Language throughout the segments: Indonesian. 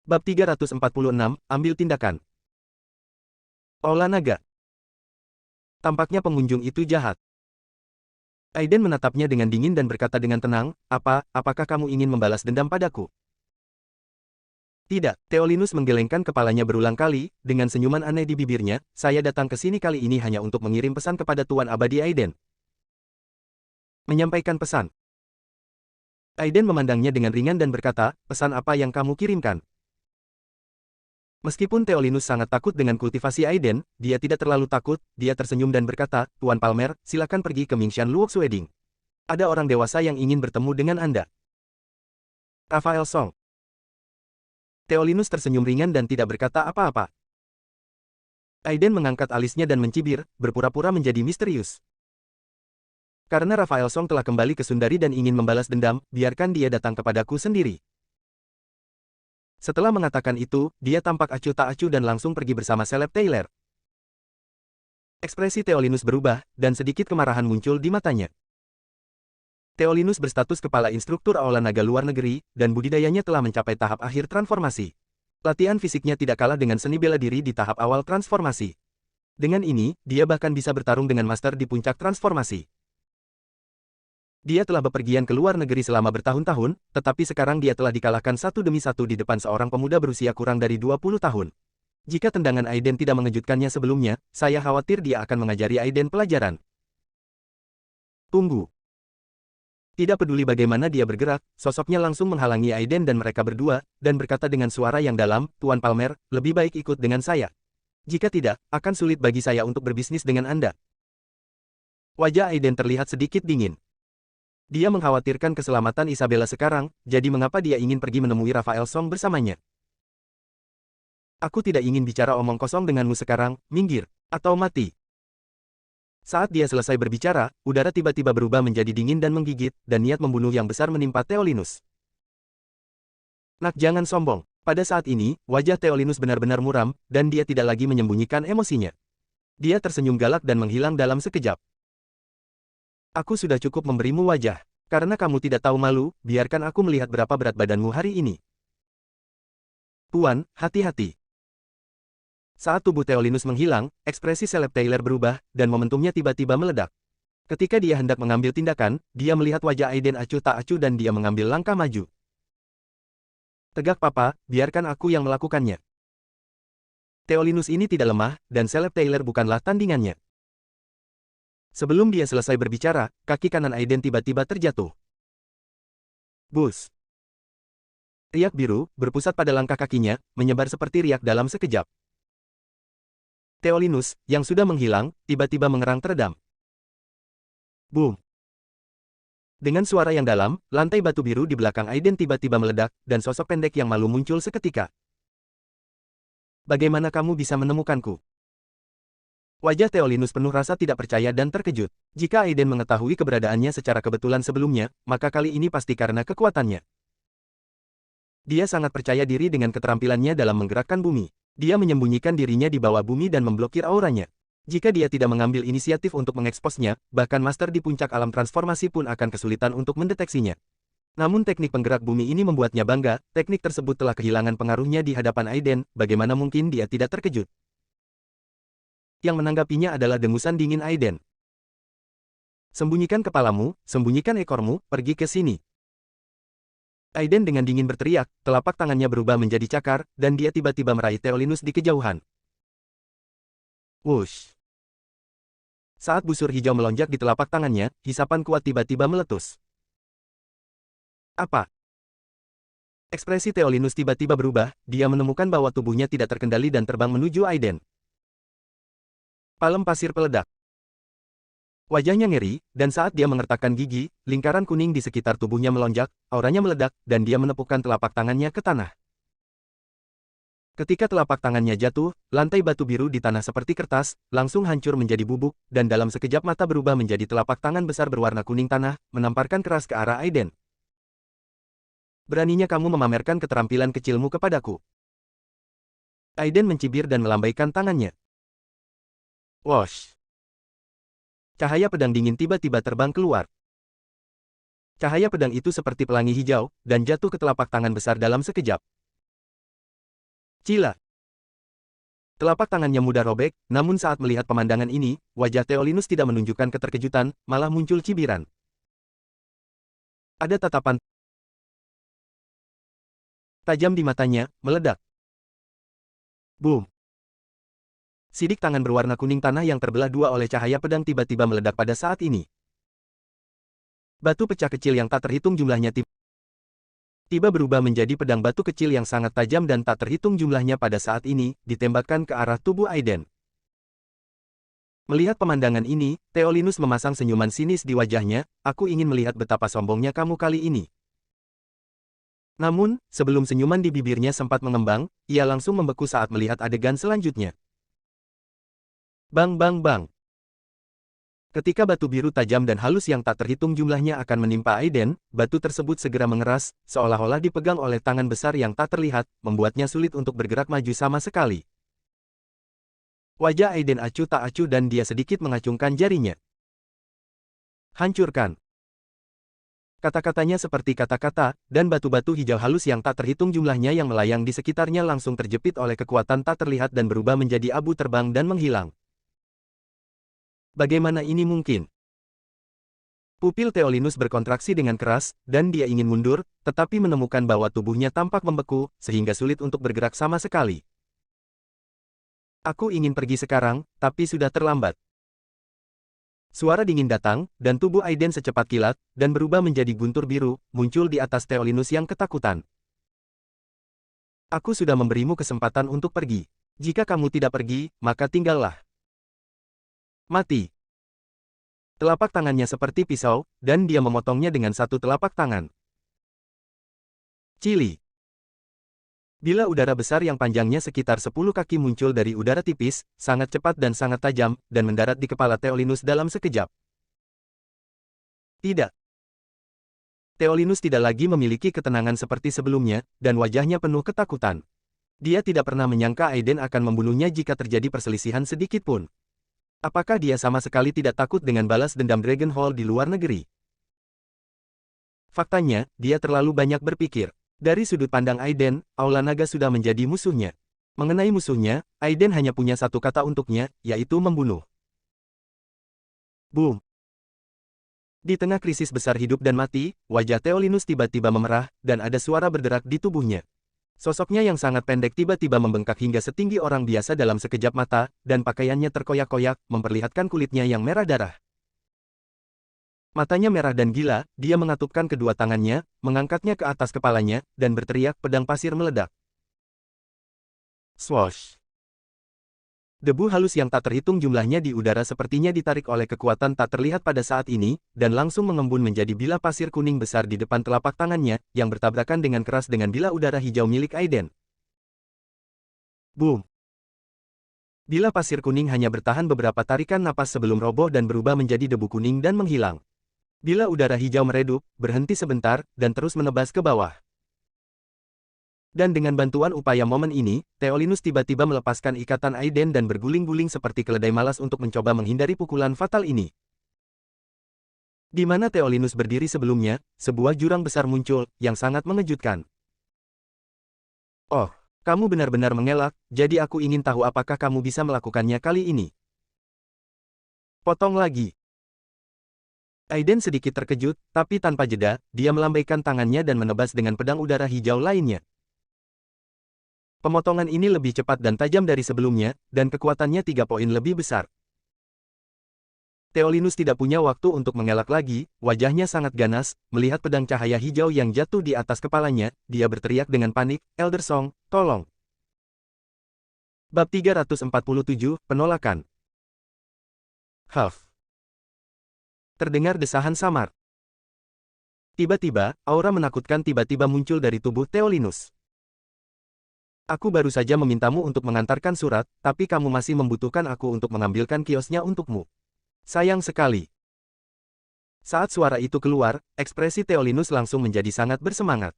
Bab 346, ambil tindakan. Aula naga. Tampaknya pengunjung itu jahat. Aiden menatapnya dengan dingin dan berkata dengan tenang, apakah kamu ingin membalas dendam padaku? Tidak, Theolinus menggelengkan kepalanya berulang kali, dengan senyuman aneh di bibirnya, saya datang ke sini kali ini hanya untuk mengirim pesan kepada Tuan Abadi Aiden. Menyampaikan pesan. Aiden memandangnya dengan ringan dan berkata, pesan apa yang kamu kirimkan? Meskipun Theolinus sangat takut dengan kultivasi Aiden, dia tidak terlalu takut, dia tersenyum dan berkata, Tuan Palmer, silakan pergi ke Mingshan Luox Wedding. Ada orang dewasa yang ingin bertemu dengan Anda. Raphael Song. Theolinus tersenyum ringan dan tidak berkata apa-apa. Aiden mengangkat alisnya dan mencibir, berpura-pura menjadi misterius. Karena Raphael Song telah kembali ke Sundari dan ingin membalas dendam, biarkan dia datang kepadaku sendiri. Setelah mengatakan itu, dia tampak acuh tak acuh dan langsung pergi bersama seleb Taylor. Ekspresi Theolinus berubah, dan sedikit kemarahan muncul di matanya. Theolinus berstatus kepala instruktur Aula Naga luar negeri, dan budidayanya telah mencapai tahap akhir transformasi. Latihan fisiknya tidak kalah dengan seni bela diri di tahap awal transformasi. Dengan ini, dia bahkan bisa bertarung dengan master di puncak transformasi. Dia telah bepergian ke luar negeri selama bertahun-tahun, tetapi sekarang dia telah dikalahkan satu demi satu di depan seorang pemuda berusia kurang dari 20 tahun. Jika tendangan Aiden tidak mengejutkannya sebelumnya, saya khawatir dia akan mengajari Aiden pelajaran. Tunggu. Tidak peduli bagaimana dia bergerak, sosoknya langsung menghalangi Aiden dan mereka berdua, dan berkata dengan suara yang dalam, Tuan Palmer, lebih baik ikut dengan saya. Jika tidak, akan sulit bagi saya untuk berbisnis dengan Anda. Wajah Aiden terlihat sedikit dingin. Dia mengkhawatirkan keselamatan Isabella sekarang, jadi mengapa dia ingin pergi menemui Raphael Song bersamanya? Aku tidak ingin bicara omong kosong denganmu sekarang, minggir, atau mati. Saat dia selesai berbicara, udara tiba-tiba berubah menjadi dingin dan menggigit, dan niat membunuh yang besar menimpa Theolinus. Nak, jangan sombong. Pada saat ini, wajah Theolinus benar-benar muram, dan dia tidak lagi menyembunyikan emosinya. Dia tersenyum galak dan menghilang dalam sekejap. Aku sudah cukup memberimu wajah. Karena kamu tidak tahu malu, biarkan aku melihat berapa berat badanmu hari ini. Tuan, hati-hati. Saat tubuh Theolinus menghilang, ekspresi seleb Taylor berubah, dan momentumnya tiba-tiba meledak. Ketika dia hendak mengambil tindakan, dia melihat wajah Aiden acuh tak acuh dan dia mengambil langkah maju. Tegak papa, biarkan aku yang melakukannya. Theolinus ini tidak lemah, dan seleb Taylor bukanlah tandingannya. Sebelum dia selesai berbicara, kaki kanan Aiden tiba-tiba terjatuh. Bus. Riak biru, berpusat pada langkah kakinya, menyebar seperti riak dalam sekejap. Theolinus, yang sudah menghilang, tiba-tiba mengerang teredam. Boom. Dengan suara yang dalam, lantai batu biru di belakang Aiden tiba-tiba meledak, dan sosok pendek yang malu muncul seketika. Bagaimana kamu bisa menemukanku? Wajah Theolinus penuh rasa tidak percaya dan terkejut. Jika Aiden mengetahui keberadaannya secara kebetulan sebelumnya, maka kali ini pasti karena kekuatannya. Dia sangat percaya diri dengan keterampilannya dalam menggerakkan bumi. Dia menyembunyikan dirinya di bawah bumi dan memblokir auranya. Jika dia tidak mengambil inisiatif untuk mengeksposnya, bahkan master di puncak alam transformasi pun akan kesulitan untuk mendeteksinya. Namun teknik penggerak bumi ini membuatnya bangga, teknik tersebut telah kehilangan pengaruhnya di hadapan Aiden, bagaimana mungkin dia tidak terkejut? Yang menanggapinya adalah dengusan dingin Aiden. Sembunyikan kepalamu, sembunyikan ekormu, pergi ke sini. Aiden dengan dingin berteriak, telapak tangannya berubah menjadi cakar, dan dia tiba-tiba meraih Theolinus di kejauhan. Wush. Saat busur hijau melonjak di telapak tangannya, hisapan kuat tiba-tiba meletus. Apa? Ekspresi Theolinus tiba-tiba berubah, dia menemukan bahwa tubuhnya tidak terkendali dan terbang menuju Aiden. Palem pasir peledak. Wajahnya ngeri, dan saat dia mengertakkan gigi, lingkaran kuning di sekitar tubuhnya melonjak, auranya meledak, dan dia menepukkan telapak tangannya ke tanah. Ketika telapak tangannya jatuh, lantai batu biru di tanah seperti kertas, langsung hancur menjadi bubuk, dan dalam sekejap mata berubah menjadi telapak tangan besar berwarna kuning tanah, menamparkan keras ke arah Aiden. Beraninya kamu memamerkan keterampilan kecilmu kepadaku. Aiden mencibir dan melambaikan tangannya. Wosh. Cahaya pedang dingin tiba-tiba terbang keluar. Cahaya pedang itu seperti pelangi hijau, dan jatuh ke telapak tangan besar dalam sekejap. Cila. Telapak tangannya mudah robek, namun saat melihat pemandangan ini, wajah Theolinus tidak menunjukkan keterkejutan, malah muncul cibiran. Ada tatapan tajam di matanya, meledak. Boom! Sidik tangan berwarna kuning tanah yang terbelah dua oleh cahaya pedang tiba-tiba meledak pada saat ini. Batu pecah kecil yang tak terhitung jumlahnya tiba berubah menjadi pedang batu kecil yang sangat tajam dan tak terhitung jumlahnya pada saat ini, ditembakkan ke arah tubuh Aiden. Melihat pemandangan ini, Theolinus memasang senyuman sinis di wajahnya, aku ingin melihat betapa sombongnya kamu kali ini. Namun, sebelum senyuman di bibirnya sempat mengembang, ia langsung membeku saat melihat adegan selanjutnya. Bang bang bang. Ketika batu biru tajam dan halus yang tak terhitung jumlahnya akan menimpa Aiden, batu tersebut segera mengeras, seolah-olah dipegang oleh tangan besar yang tak terlihat, membuatnya sulit untuk bergerak maju sama sekali. Wajah Aiden acuh tak acuh dan dia sedikit mengacungkan jarinya. Hancurkan. Kata-katanya seperti kata-kata, dan batu-batu hijau halus yang tak terhitung jumlahnya yang melayang di sekitarnya langsung terjepit oleh kekuatan tak terlihat dan berubah menjadi abu terbang dan menghilang. Bagaimana ini mungkin? Pupil Theolinus berkontraksi dengan keras, dan dia ingin mundur, tetapi menemukan bahwa tubuhnya tampak membeku, sehingga sulit untuk bergerak sama sekali. Aku ingin pergi sekarang, tapi sudah terlambat. Suara dingin datang, dan tubuh Aiden secepat kilat, dan berubah menjadi guntur biru, muncul di atas Theolinus yang ketakutan. Aku sudah memberimu kesempatan untuk pergi. Jika kamu tidak pergi, maka tinggallah. Mati. Telapak tangannya seperti pisau, dan dia memotongnya dengan satu telapak tangan. Cili. Bila udara besar yang panjangnya sekitar 10 kaki muncul dari udara tipis, sangat cepat dan sangat tajam, dan mendarat di kepala Theolinus dalam sekejap. Tidak. Theolinus tidak lagi memiliki ketenangan seperti sebelumnya, dan wajahnya penuh ketakutan. Dia tidak pernah menyangka Aiden akan membunuhnya jika terjadi perselisihan sedikit pun. Apakah dia sama sekali tidak takut dengan balas dendam Dragon Hall di luar negeri? Faktanya, dia terlalu banyak berpikir. Dari sudut pandang Aiden, Aula Naga sudah menjadi musuhnya. Mengenai musuhnya, Aiden hanya punya satu kata untuknya, yaitu membunuh. Boom! Di tengah krisis besar hidup dan mati, wajah Theolinus tiba-tiba memerah, dan ada suara berderak di tubuhnya. Sosoknya yang sangat pendek tiba-tiba membengkak hingga setinggi orang biasa dalam sekejap mata, dan pakaiannya terkoyak-koyak, memperlihatkan kulitnya yang merah darah. Matanya merah dan gila, dia mengatupkan kedua tangannya, mengangkatnya ke atas kepalanya, dan berteriak pedang pasir meledak. Swoosh! Debu halus yang tak terhitung jumlahnya di udara sepertinya ditarik oleh kekuatan tak terlihat pada saat ini, dan langsung mengembun menjadi bilah pasir kuning besar di depan telapak tangannya, yang bertabrakan dengan keras dengan bilah udara hijau milik Aiden. Boom! Bilah pasir kuning hanya bertahan beberapa tarikan napas sebelum roboh dan berubah menjadi debu kuning dan menghilang. Bilah udara hijau meredup, berhenti sebentar, dan terus menebas ke bawah. Dan dengan bantuan upaya momen ini, Theolinus tiba-tiba melepaskan ikatan Aiden dan berguling-guling seperti keledai malas untuk mencoba menghindari pukulan fatal ini. Di mana Theolinus berdiri sebelumnya, sebuah jurang besar muncul, yang sangat mengejutkan. Oh, kamu benar-benar mengelak, jadi aku ingin tahu apakah kamu bisa melakukannya kali ini. Potong lagi. Aiden sedikit terkejut, tapi tanpa jeda, dia melambaikan tangannya dan menebas dengan pedang udara hijau lainnya. Pemotongan ini lebih cepat dan tajam dari sebelumnya, dan kekuatannya 3 poin lebih besar. Theolinus tidak punya waktu untuk mengelak lagi, wajahnya sangat ganas, melihat pedang cahaya hijau yang jatuh di atas kepalanya, dia berteriak dengan panik, Elder Song, tolong. Bab 347, Penolakan. Huff. Terdengar desahan samar. Tiba-tiba, aura menakutkan tiba-tiba muncul dari tubuh Theolinus. Aku baru saja memintamu untuk mengantarkan surat, tapi kamu masih membutuhkan aku untuk mengambilkan kiosnya untukmu. Sayang sekali. Saat suara itu keluar, ekspresi Theolinus langsung menjadi sangat bersemangat.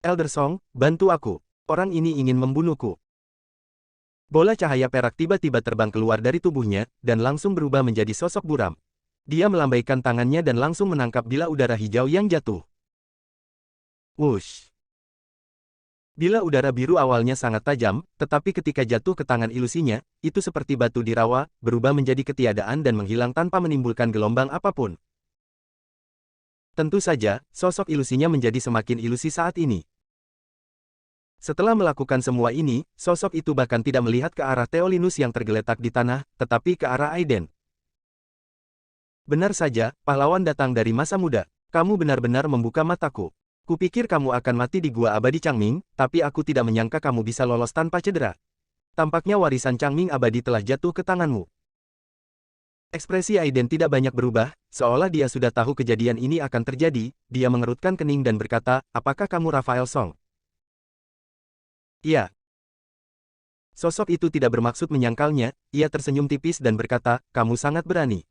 Elder Song, bantu aku. Orang ini ingin membunuhku. Bola cahaya perak tiba-tiba terbang keluar dari tubuhnya, dan langsung berubah menjadi sosok buram. Dia melambaikan tangannya dan langsung menangkap bilah udara hijau yang jatuh. Wush! Bila udara biru awalnya sangat tajam, tetapi ketika jatuh ke tangan ilusinya, itu seperti batu di rawa, berubah menjadi ketiadaan dan menghilang tanpa menimbulkan gelombang apapun. Tentu saja, sosok ilusinya menjadi semakin ilusi saat ini. Setelah melakukan semua ini, sosok itu bahkan tidak melihat ke arah Theolinus yang tergeletak di tanah, tetapi ke arah Aiden. Benar saja, pahlawan datang dari masa muda. Kamu benar-benar membuka mataku. Kupikir kamu akan mati di Gua Abadi Changming, tapi aku tidak menyangka kamu bisa lolos tanpa cedera. Tampaknya warisan Changming abadi telah jatuh ke tanganmu. Ekspresi Aiden tidak banyak berubah, seolah dia sudah tahu kejadian ini akan terjadi. Dia mengerutkan kening dan berkata, apakah kamu Raphael Song? Iya. Sosok itu tidak bermaksud menyangkalnya, ia tersenyum tipis dan berkata, kamu sangat berani.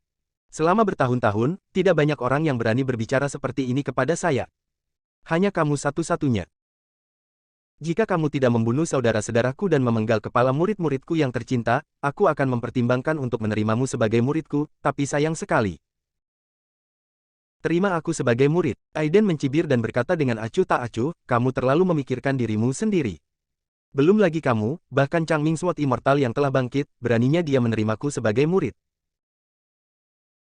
Selama bertahun-tahun, tidak banyak orang yang berani berbicara seperti ini kepada saya. Hanya kamu satu-satunya. Jika kamu tidak membunuh saudara-saudaraku dan memenggal kepala murid-muridku yang tercinta, aku akan mempertimbangkan untuk menerimamu sebagai muridku, tapi sayang sekali. Terima aku sebagai murid. Aiden mencibir dan berkata dengan acuh tak acuh, kamu terlalu memikirkan dirimu sendiri. Belum lagi kamu, bahkan Changming Sword Immortal yang telah bangkit, beraninya dia menerimaku sebagai murid.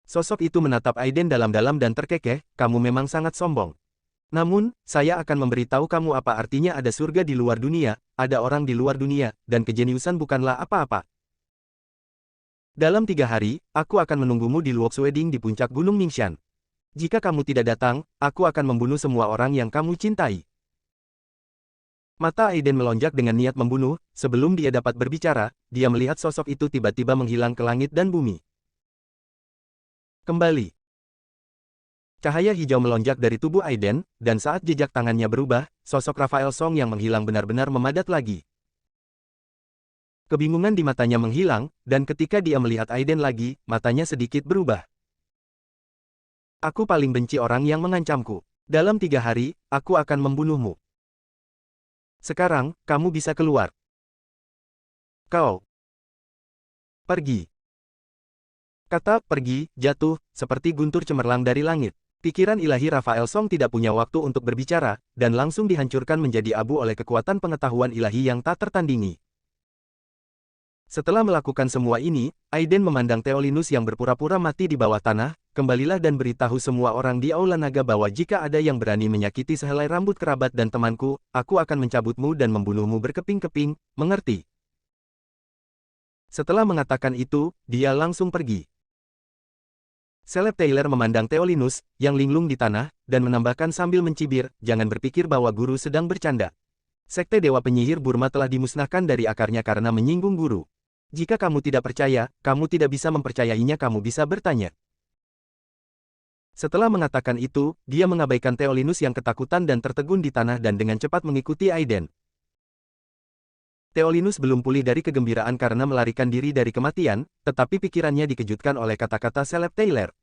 Sosok itu menatap Aiden dalam-dalam dan terkekeh, kamu memang sangat sombong. Namun, saya akan memberitahu kamu apa artinya ada surga di luar dunia, ada orang di luar dunia, dan kejeniusan bukanlah apa-apa. Dalam 3 hari, aku akan menunggumu di Luox Wedding di puncak Gunung Mingshan. Jika kamu tidak datang, aku akan membunuh semua orang yang kamu cintai. Mata Aiden melonjak dengan niat membunuh, sebelum dia dapat berbicara, dia melihat sosok itu tiba-tiba menghilang ke langit dan bumi. Kembali. Cahaya hijau melonjak dari tubuh Aiden, dan saat jejak tangannya berubah, sosok Raphael Song yang menghilang benar-benar memadat lagi. Kebingungan di matanya menghilang, dan ketika dia melihat Aiden lagi, matanya sedikit berubah. Aku paling benci orang yang mengancamku. Dalam 3 hari, aku akan membunuhmu. Sekarang, kamu bisa keluar. Kau. Pergi. Kata pergi, jatuh, seperti guntur cemerlang dari langit. Pikiran ilahi Raphael Song tidak punya waktu untuk berbicara, dan langsung dihancurkan menjadi abu oleh kekuatan pengetahuan ilahi yang tak tertandingi. Setelah melakukan semua ini, Aiden memandang Theolinus yang berpura-pura mati di bawah tanah, kembalilah dan beritahu semua orang di Aula Naga bahwa jika ada yang berani menyakiti sehelai rambut kerabat dan temanku, aku akan mencabutmu dan membunuhmu berkeping-keping, mengerti? Setelah mengatakan itu, dia langsung pergi. Celeb Taylor memandang Theolinus, yang linglung di tanah, dan menambahkan sambil mencibir, jangan berpikir bahwa guru sedang bercanda. Sekte Dewa Penyihir Burma telah dimusnahkan dari akarnya karena menyinggung guru. Jika kamu tidak percaya, kamu tidak bisa mempercayainya, kamu bisa bertanya. Setelah mengatakan itu, dia mengabaikan Theolinus yang ketakutan dan tertegun di tanah dan dengan cepat mengikuti Aiden. Theolinus belum pulih dari kegembiraan karena melarikan diri dari kematian, tetapi pikirannya dikejutkan oleh kata-kata Celeb Taylor.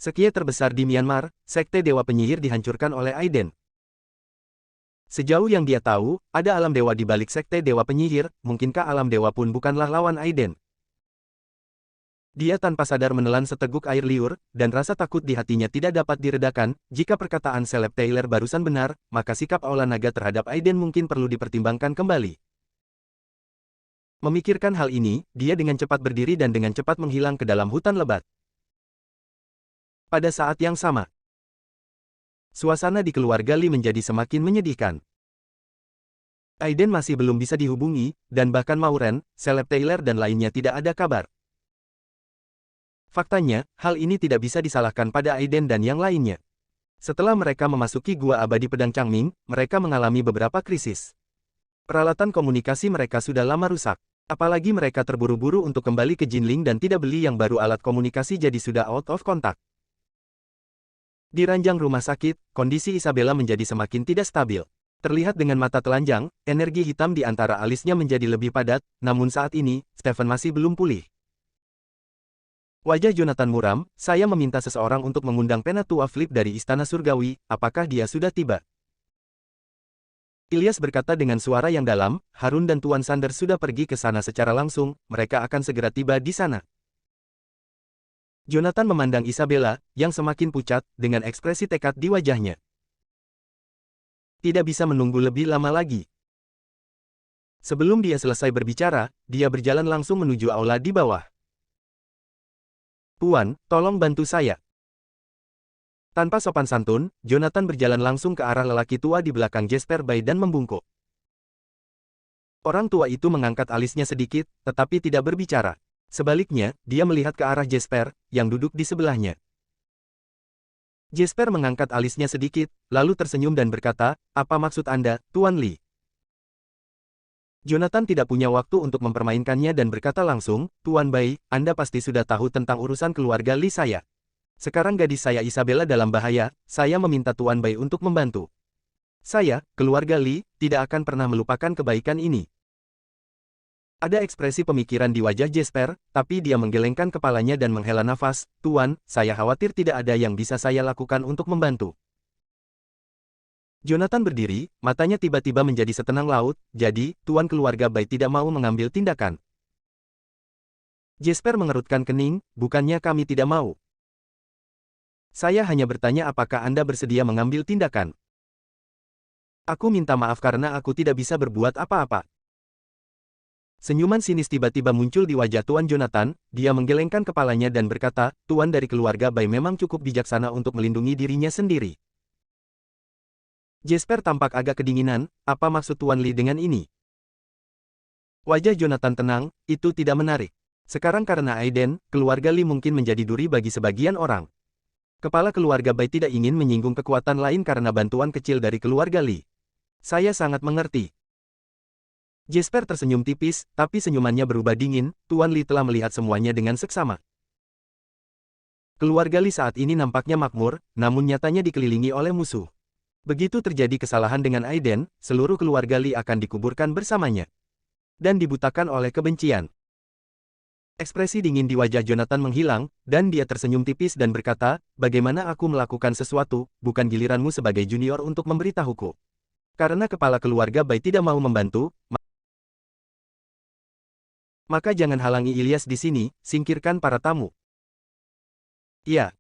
Sekie terbesar di Myanmar, Sekte Dewa Penyihir dihancurkan oleh Aiden. Sejauh yang dia tahu, ada alam dewa di balik Sekte Dewa Penyihir, mungkinkah alam dewa pun bukanlah lawan Aiden? Dia tanpa sadar menelan seteguk air liur, dan rasa takut di hatinya tidak dapat diredakan. Jika perkataan Celeb Taylor barusan benar, maka sikap Aula Naga terhadap Aiden mungkin perlu dipertimbangkan kembali. Memikirkan hal ini, dia dengan cepat berdiri dan dengan cepat menghilang ke dalam hutan lebat. Pada saat yang sama, suasana di keluarga Lee menjadi semakin menyedihkan. Aiden masih belum bisa dihubungi, dan bahkan Mauren, Celeb Taylor dan lainnya tidak ada kabar. Faktanya, hal ini tidak bisa disalahkan pada Aiden dan yang lainnya. Setelah mereka memasuki Gua Abadi Pedang Changming, mereka mengalami beberapa krisis. Peralatan komunikasi mereka sudah lama rusak. Apalagi mereka terburu-buru untuk kembali ke Jinling dan tidak beli yang baru, alat komunikasi jadi sudah out of contact. Di ranjang rumah sakit, kondisi Isabella menjadi semakin tidak stabil. Terlihat dengan mata telanjang, energi hitam di antara alisnya menjadi lebih padat, namun saat ini, Stephen masih belum pulih. Wajah Jonathan muram, saya meminta seseorang untuk mengundang Penatua Flip dari Istana Surgawi, apakah dia sudah tiba? Ilyas berkata dengan suara yang dalam, Harun dan Tuan Sander sudah pergi ke sana secara langsung, mereka akan segera tiba di sana. Jonathan memandang Isabella, yang semakin pucat, dengan ekspresi tekad di wajahnya. Tidak bisa menunggu lebih lama lagi. Sebelum dia selesai berbicara, dia berjalan langsung menuju aula di bawah. Tuan, tolong bantu saya. Tanpa sopan santun, Jonathan berjalan langsung ke arah lelaki tua di belakang Jasper Bay dan membungkuk. Orang tua itu mengangkat alisnya sedikit, tetapi tidak berbicara. Sebaliknya, dia melihat ke arah Jasper, yang duduk di sebelahnya. Jasper mengangkat alisnya sedikit, lalu tersenyum dan berkata, "Apa maksud Anda, Tuan Lee?" Jonathan tidak punya waktu untuk mempermainkannya dan berkata langsung, "Tuan Bai, Anda pasti sudah tahu tentang urusan keluarga Lee saya. Sekarang gadis saya Isabella dalam bahaya, saya meminta Tuan Bai untuk membantu. Saya, keluarga Lee, tidak akan pernah melupakan kebaikan ini." Ada ekspresi pemikiran di wajah Jasper, tapi dia menggelengkan kepalanya dan menghela nafas, "Tuan, saya khawatir tidak ada yang bisa saya lakukan untuk membantu." Jonathan berdiri, matanya tiba-tiba menjadi setenang laut, "Jadi, Tuan keluarga Bai tidak mau mengambil tindakan?" Jasper mengerutkan kening, "Bukannya kami tidak mau. Saya hanya bertanya apakah Anda bersedia mengambil tindakan. Aku minta maaf karena aku tidak bisa berbuat apa-apa." Senyuman sinis tiba-tiba muncul di wajah Tuan Jonathan, dia menggelengkan kepalanya dan berkata, "Tuan dari keluarga Bai memang cukup bijaksana untuk melindungi dirinya sendiri." Jasper tampak agak kedinginan, "Apa maksud Tuan Lee dengan ini?" Wajah Jonathan tenang, "Itu tidak menarik. Sekarang karena Aiden, keluarga Lee mungkin menjadi duri bagi sebagian orang. Kepala keluarga Bai tidak ingin menyinggung kekuatan lain karena bantuan kecil dari keluarga Lee. Saya sangat mengerti." Jasper tersenyum tipis, tapi senyumannya berubah dingin, "Tuan Lee telah melihat semuanya dengan seksama. Keluarga Lee saat ini nampaknya makmur, namun nyatanya dikelilingi oleh musuh. Begitu terjadi kesalahan dengan Aiden, seluruh keluarga Lee akan dikuburkan bersamanya. Dan dibutakan oleh kebencian." Ekspresi dingin di wajah Jonathan menghilang, dan dia tersenyum tipis dan berkata, "Bagaimana aku melakukan sesuatu, bukan giliranmu sebagai junior untuk memberitahuku. Karena kepala keluarga Bai tidak mau membantu, maka jangan halangi Ilyas di sini, singkirkan para tamu." "Iya."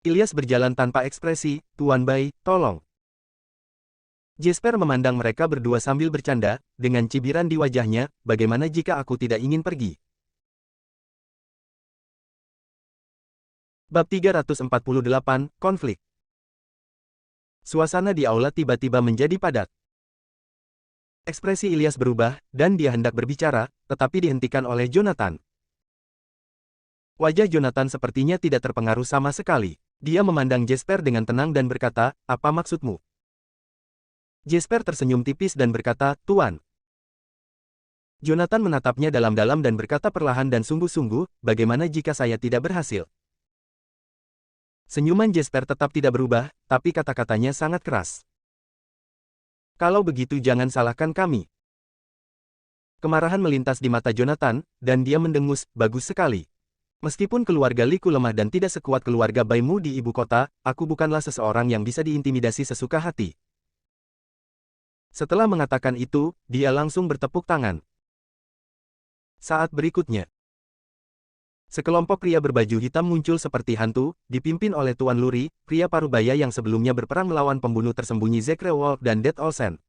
Ilyas berjalan tanpa ekspresi, "Tuan Bai, tolong." Jasper memandang mereka berdua sambil bercanda, dengan cibiran di wajahnya, "Bagaimana jika aku tidak ingin pergi?" Bab 348, Konflik. Suasana di aula tiba-tiba menjadi padat. Ekspresi Ilyas berubah, dan dia hendak berbicara, tetapi dihentikan oleh Jonathan. Wajah Jonathan sepertinya tidak terpengaruh sama sekali. Dia memandang Jasper dengan tenang dan berkata, "Apa maksudmu?" Jasper tersenyum tipis dan berkata, "Tuan." Jonathan menatapnya dalam-dalam dan berkata perlahan dan sungguh-sungguh, "Bagaimana jika saya tidak berhasil?" Senyuman Jasper tetap tidak berubah, tapi kata-katanya sangat keras. "Kalau begitu jangan salahkan kami." Kemarahan melintas di mata Jonathan, dan dia mendengus, "Bagus sekali. Meskipun keluarga Liku lemah dan tidak sekuat keluarga Baimu di ibu kota, aku bukanlah seseorang yang bisa diintimidasi sesuka hati." Setelah mengatakan itu, dia langsung bertepuk tangan. Saat berikutnya, sekelompok pria berbaju hitam muncul seperti hantu, dipimpin oleh Tuan Luri, pria parubaya yang sebelumnya berperang melawan pembunuh tersembunyi Zekrewolf dan Dead Olsen.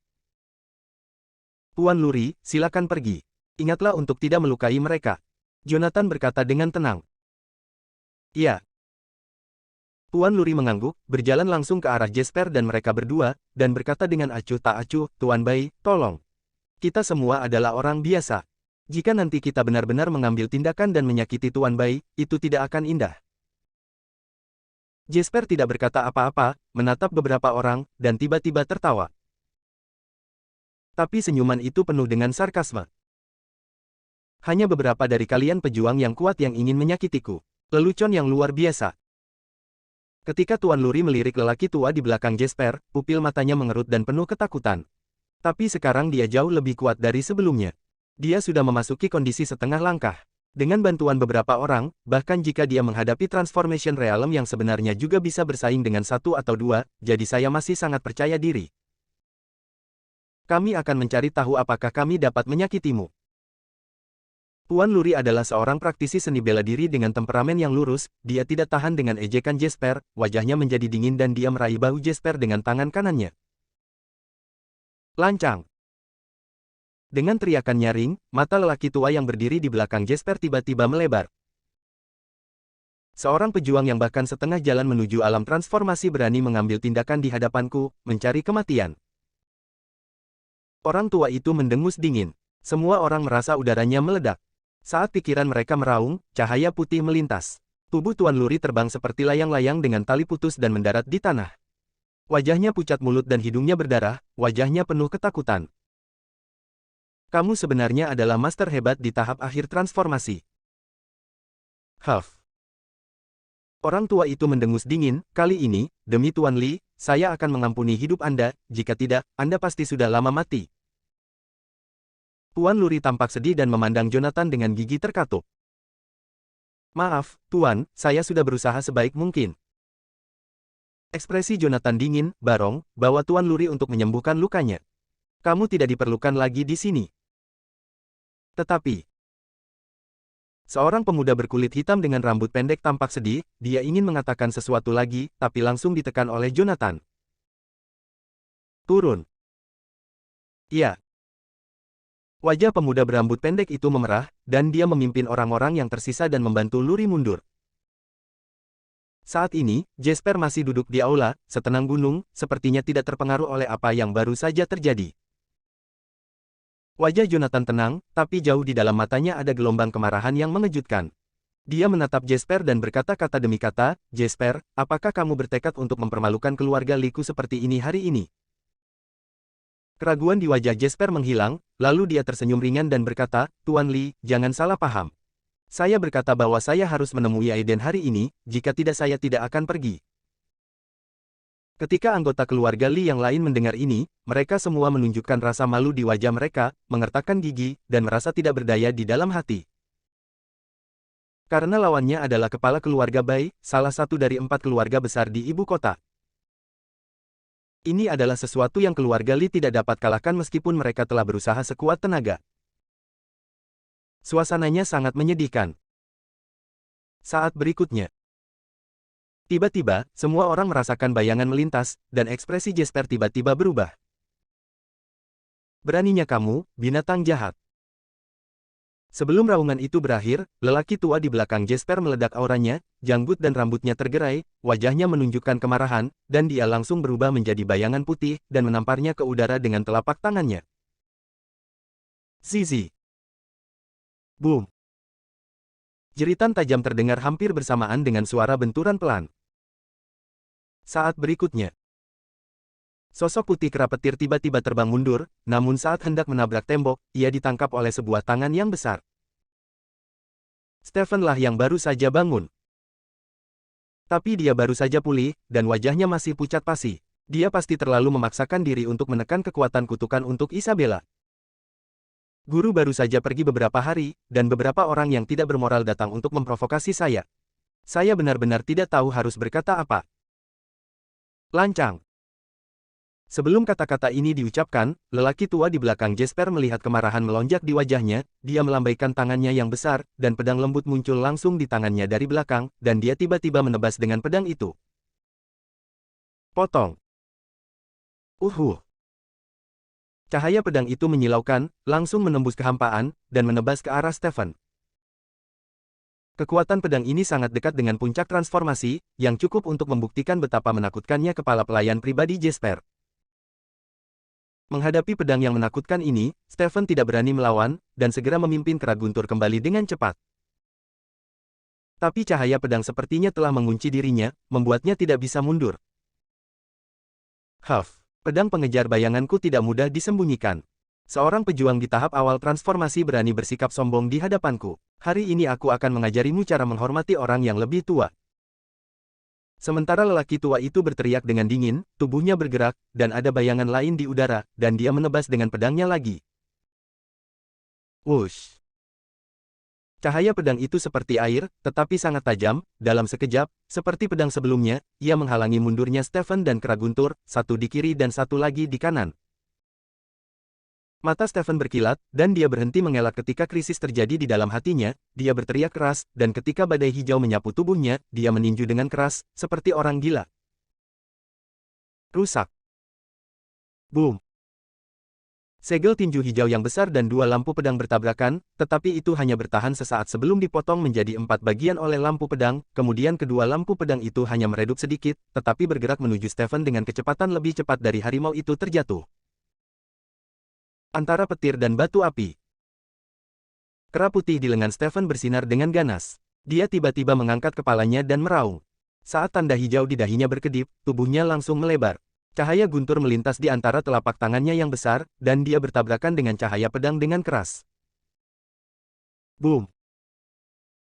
"Tuan Luri, silakan pergi. Ingatlah untuk tidak melukai mereka." Jonathan berkata dengan tenang. "Iya." Tuan Luri mengangguk, berjalan langsung ke arah Jasper dan mereka berdua, dan berkata dengan acuh tak acuh, "Tuan Bai, tolong. Kita semua adalah orang biasa. Jika nanti kita benar-benar mengambil tindakan dan menyakiti Tuan Bai, itu tidak akan indah." Jasper tidak berkata apa-apa, menatap beberapa orang, dan tiba-tiba tertawa. Tapi senyuman itu penuh dengan sarkasme. "Hanya beberapa dari kalian pejuang yang kuat yang ingin menyakitiku. Lelucon yang luar biasa." Ketika Tuan Luri melirik lelaki tua di belakang Jasper, pupil matanya mengerut dan penuh ketakutan. Tapi sekarang dia jauh lebih kuat dari sebelumnya. Dia sudah memasuki kondisi setengah langkah. Dengan bantuan beberapa orang, bahkan jika dia menghadapi Transformation Realm yang sebenarnya juga bisa bersaing dengan satu atau dua, jadi saya masih sangat percaya diri. "Kami akan mencari tahu apakah kami dapat menyakitimu." Tuan Luri adalah seorang praktisi seni bela diri dengan temperamen yang lurus, dia tidak tahan dengan ejekan Jasper, wajahnya menjadi dingin dan dia meraih bahu Jasper dengan tangan kanannya. Lancang. Dengan teriakan nyaring, mata lelaki tua yang berdiri di belakang Jesper tiba-tiba melebar. Seorang pejuang yang bahkan setengah jalan menuju alam transformasi berani mengambil tindakan di hadapanku, mencari kematian. Orang tua itu mendengus dingin. Semua orang merasa udaranya meledak. Saat pikiran mereka meraung, cahaya putih melintas. Tubuh Tuan Luri terbang seperti layang-layang dengan tali putus dan mendarat di tanah. Wajahnya pucat, mulut dan hidungnya berdarah, wajahnya penuh ketakutan. Kamu sebenarnya adalah master hebat di tahap akhir transformasi. Huff. Orang tua itu mendengus dingin, kali ini, demi Tuan Li, saya akan mengampuni hidup Anda, jika tidak, Anda pasti sudah lama mati. Tuan Luri tampak sedih dan memandang Jonathan dengan gigi terkatup. Maaf, Tuan, saya sudah berusaha sebaik mungkin. Ekspresi Jonathan dingin, Barong, bawa Tuan Luri untuk menyembuhkan lukanya. Kamu tidak diperlukan lagi di sini. Tetapi, seorang pemuda berkulit hitam dengan rambut pendek tampak sedih, dia ingin mengatakan sesuatu lagi, tapi langsung ditekan oleh Jonathan. Turun. Iya. Wajah pemuda berambut pendek itu memerah, dan dia memimpin orang-orang yang tersisa dan membantu Luri mundur. Saat ini, Jesper masih duduk di aula, setenang gunung, sepertinya tidak terpengaruh oleh apa yang baru saja terjadi. Wajah Jonathan tenang, tapi jauh di dalam matanya ada gelombang kemarahan yang mengejutkan. Dia menatap Jesper dan berkata kata demi kata, Jesper, apakah kamu bertekad untuk mempermalukan keluarga Liku seperti ini hari ini? Keraguan di wajah Jesper menghilang, lalu dia tersenyum ringan dan berkata, Tuan Li, jangan salah paham. Saya berkata bahwa saya harus menemui Aiden hari ini, jika tidak saya tidak akan pergi. Ketika anggota keluarga Li yang lain mendengar ini, mereka semua menunjukkan rasa malu di wajah mereka, mengertakkan gigi, dan merasa tidak berdaya di dalam hati. Karena lawannya adalah kepala keluarga Bai, salah satu dari 4 keluarga besar di ibu kota. Ini adalah sesuatu yang keluarga Li tidak dapat kalahkan meskipun mereka telah berusaha sekuat tenaga. Suasananya sangat menyedihkan. Saat berikutnya, tiba-tiba, semua orang merasakan bayangan melintas, dan ekspresi Jesper tiba-tiba berubah. Beraninya kamu, binatang jahat. Sebelum raungan itu berakhir, lelaki tua di belakang Jesper meledak auranya, janggut dan rambutnya tergerai, wajahnya menunjukkan kemarahan, dan dia langsung berubah menjadi bayangan putih, dan menamparnya ke udara dengan telapak tangannya. Zizi. Boom. Jeritan tajam terdengar hampir bersamaan dengan suara benturan pelan. Saat berikutnya, sosok putih kera petir tiba-tiba terbang mundur, namun saat hendak menabrak tembok, ia ditangkap oleh sebuah tangan yang besar. Stephen lah yang baru saja bangun. Tapi dia baru saja pulih, dan wajahnya masih pucat pasi. Dia pasti terlalu memaksakan diri untuk menekan kekuatan kutukan untuk Isabella. Guru baru saja pergi beberapa hari, dan beberapa orang yang tidak bermoral datang untuk memprovokasi saya. Saya benar-benar tidak tahu harus berkata apa. Lancang. Sebelum kata-kata ini diucapkan, lelaki tua di belakang Jesper melihat kemarahan melonjak di wajahnya, dia melambaikan tangannya yang besar, dan pedang lembut muncul langsung di tangannya dari belakang, dan dia tiba-tiba menebas dengan pedang itu. Potong. Cahaya pedang itu menyilaukan, langsung menembus kehampaan, dan menebas ke arah Stephen. Kekuatan pedang ini sangat dekat dengan puncak transformasi, yang cukup untuk membuktikan betapa menakutkannya kepala pelayan pribadi Jesper. Menghadapi pedang yang menakutkan ini, Stephen tidak berani melawan, dan segera memimpin kera guntur kembali dengan cepat. Tapi cahaya pedang sepertinya telah mengunci dirinya, membuatnya tidak bisa mundur. Huff. Pedang pengejar bayanganku tidak mudah disembunyikan. Seorang pejuang di tahap awal transformasi berani bersikap sombong di hadapanku. Hari ini aku akan mengajarimu cara menghormati orang yang lebih tua. Sementara lelaki tua itu berteriak dengan dingin, tubuhnya bergerak, dan ada bayangan lain di udara, dan dia menebas dengan pedangnya lagi. Wush. Cahaya pedang itu seperti air, tetapi sangat tajam, dalam sekejap, seperti pedang sebelumnya, ia menghalangi mundurnya Stephen dan kera guntur, satu di kiri dan satu lagi di kanan. Mata Stephen berkilat, dan dia berhenti mengelak ketika krisis terjadi di dalam hatinya, dia berteriak keras, dan ketika badai hijau menyapu tubuhnya, dia meninju dengan keras, seperti orang gila. Rusak. Boom. Segel tinju hijau yang besar dan dua lampu pedang bertabrakan, tetapi itu hanya bertahan sesaat sebelum dipotong menjadi 4 bagian oleh lampu pedang, kemudian kedua lampu pedang itu hanya meredup sedikit, tetapi bergerak menuju Stephen dengan kecepatan lebih cepat dari harimau itu terjatuh. Antara petir dan batu api. Kera putih di lengan Stephen bersinar dengan ganas. Dia tiba-tiba mengangkat kepalanya dan meraung. Saat tanda hijau di dahinya berkedip, tubuhnya langsung melebar. Cahaya guntur melintas di antara telapak tangannya yang besar, dan dia bertabrakan dengan cahaya pedang dengan keras. Boom!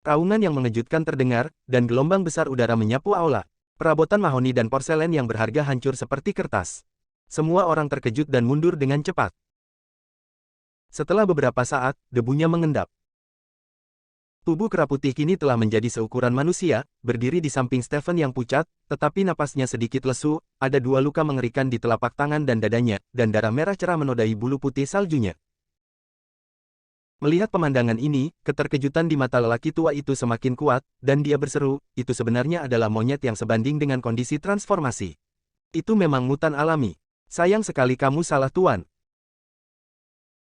Raungan yang mengejutkan terdengar, dan gelombang besar udara menyapu aula. Perabotan mahoni dan porselen yang berharga hancur seperti kertas. Semua orang terkejut dan mundur dengan cepat. Setelah beberapa saat, debunya mengendap. Tubuh kera putih kini telah menjadi seukuran manusia, berdiri di samping Stephen yang pucat, tetapi napasnya sedikit lesu, ada 2 luka mengerikan di telapak tangan dan dadanya, dan darah merah cerah menodai bulu putih saljunya. Melihat pemandangan ini, keterkejutan di mata lelaki tua itu semakin kuat, dan dia berseru, itu sebenarnya adalah monyet yang sebanding dengan kondisi transformasi. Itu memang mutan alami. Sayang sekali kamu salah tuan.